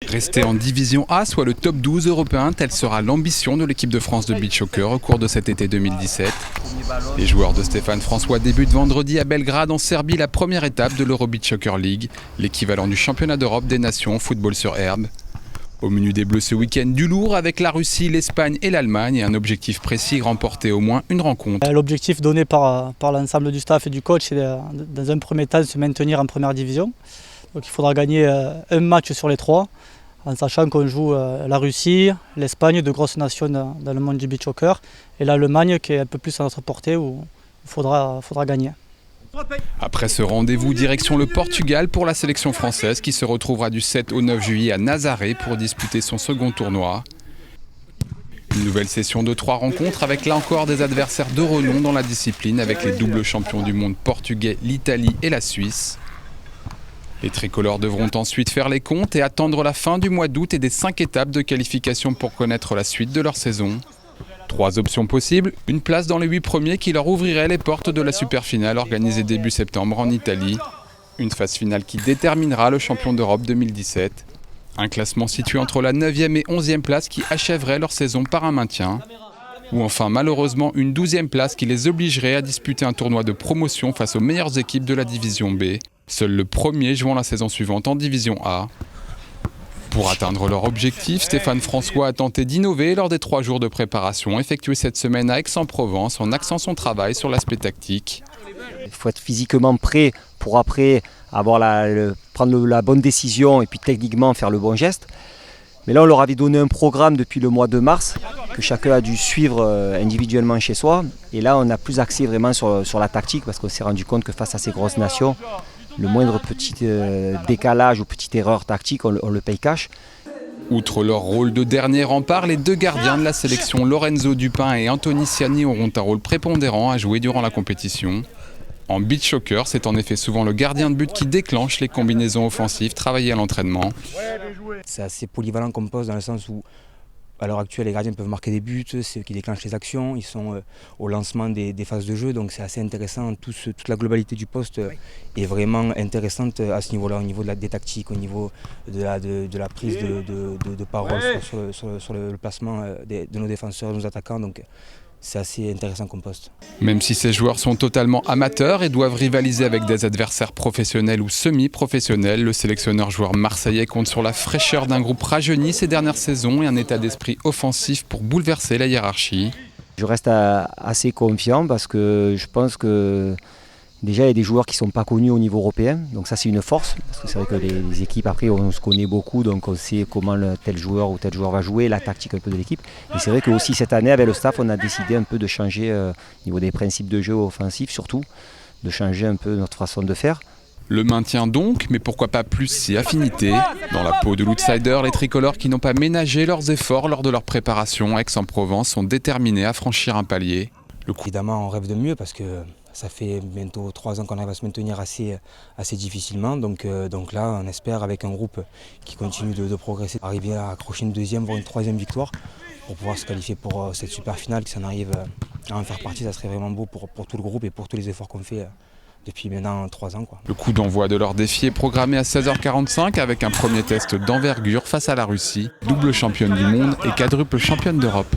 Rester en division A, soit le top 12 européen, telle sera l'ambition de l'équipe de France de beach soccer au cours de cet été 2017. Les joueurs de Stéphane François débutent vendredi à Belgrade en Serbie la première étape de l'Euro Beach Soccer League, l'équivalent du championnat d'Europe des nations football sur herbe. Au menu des Bleus ce week-end, du lourd avec la Russie, l'Espagne et l'Allemagne et un objectif précis, remporter au moins une rencontre. L'objectif donné par l'ensemble du staff et du coach, c'est dans un premier temps de se maintenir en première division. Donc il faudra gagner un match sur les 3, en sachant qu'on joue la Russie, l'Espagne, de grosses nations dans le monde du beach soccer, et l'Allemagne qui est un peu plus à notre portée où il faudra gagner. Après ce rendez-vous, direction le Portugal pour la sélection française qui se retrouvera du 7 au 9 juillet à Nazaré pour disputer son second tournoi. Une nouvelle session de 3 rencontres avec là encore des adversaires de renom dans la discipline avec les doubles champions du monde portugais, l'Italie et la Suisse. Les tricolores devront ensuite faire les comptes et attendre la fin du mois d'août et des 5 étapes de qualification pour connaître la suite de leur saison. 3 options possibles, une place dans les 8 premiers qui leur ouvrirait les portes de la superfinale organisée début septembre en Italie. Une phase finale qui déterminera le champion d'Europe 2017. Un classement situé entre la 9e et 11e place qui achèverait leur saison par un maintien. Ou enfin malheureusement une 12e place qui les obligerait à disputer un tournoi de promotion face aux meilleures équipes de la division B. Seul le premier jouant la saison suivante en division A. Pour atteindre leur objectif, Stéphane François a tenté d'innover lors des 3 jours de préparation effectués cette semaine à Aix-en-Provence en axant son travail sur l'aspect tactique. Il faut être physiquement prêt pour après prendre la bonne décision et puis techniquement faire le bon geste. Mais là on leur avait donné un programme depuis le mois de mars que chacun a dû suivre individuellement chez soi. Et là on a plus axé vraiment sur la tactique parce qu'on s'est rendu compte que face à ces grosses nations, le moindre petit décalage ou petite erreur tactique, on le paye cash. Outre leur rôle de dernier rempart, les 2 gardiens de la sélection, Lorenzo Dupin et Anthony Siani, auront un rôle prépondérant à jouer durant la compétition. En beach soccer, c'est en effet souvent le gardien de but qui déclenche les combinaisons offensives travaillées à l'entraînement. C'est assez polyvalent comme poste dans le sens où à l'heure actuelle, les gardiens peuvent marquer des buts, c'est eux qui déclenchent les actions, ils sont au lancement des phases de jeu, donc c'est assez intéressant. Toute la globalité du poste est vraiment intéressante à ce niveau-là, au niveau des tactiques, au niveau de la prise de parole sur le placement de nos défenseurs, de nos attaquants. Donc, c'est assez intéressant comme poste. Même si ces joueurs sont totalement amateurs et doivent rivaliser avec des adversaires professionnels ou semi-professionnels, le sélectionneur-joueur marseillais compte sur la fraîcheur d'un groupe rajeuni ces dernières saisons et un état d'esprit offensif pour bouleverser la hiérarchie. Je reste assez confiant parce que je pense que déjà il y a des joueurs qui ne sont pas connus au niveau européen, donc ça c'est une force, parce que c'est vrai que les équipes après on se connaît beaucoup, donc on sait comment tel joueur ou tel joueur va jouer, la tactique un peu de l'équipe. Et c'est vrai que aussi cette année avec le staff on a décidé un peu de changer au niveau des principes de jeu offensifs surtout, de changer un peu notre façon de faire. Le maintien donc, mais pourquoi pas plus si affinité. Dans la peau de l'outsider, les tricolores qui n'ont pas ménagé leurs efforts lors de leur préparation à Aix-en-Provence sont déterminés à franchir un palier. Évidemment on rêve de mieux parce que ça fait bientôt 3 ans qu'on arrive à se maintenir assez difficilement. Donc là, on espère avec un groupe qui continue de progresser, arriver à accrocher une 2e, voire une 3e victoire pour pouvoir se qualifier pour cette super finale. Si on arrive à en faire partie, ça serait vraiment beau pour tout le groupe et pour tous les efforts qu'on fait depuis maintenant 3 ans. Le coup d'envoi de leur défi est programmé à 16h45 avec un premier test d'envergure face à la Russie, double championne du monde et quadruple championne d'Europe.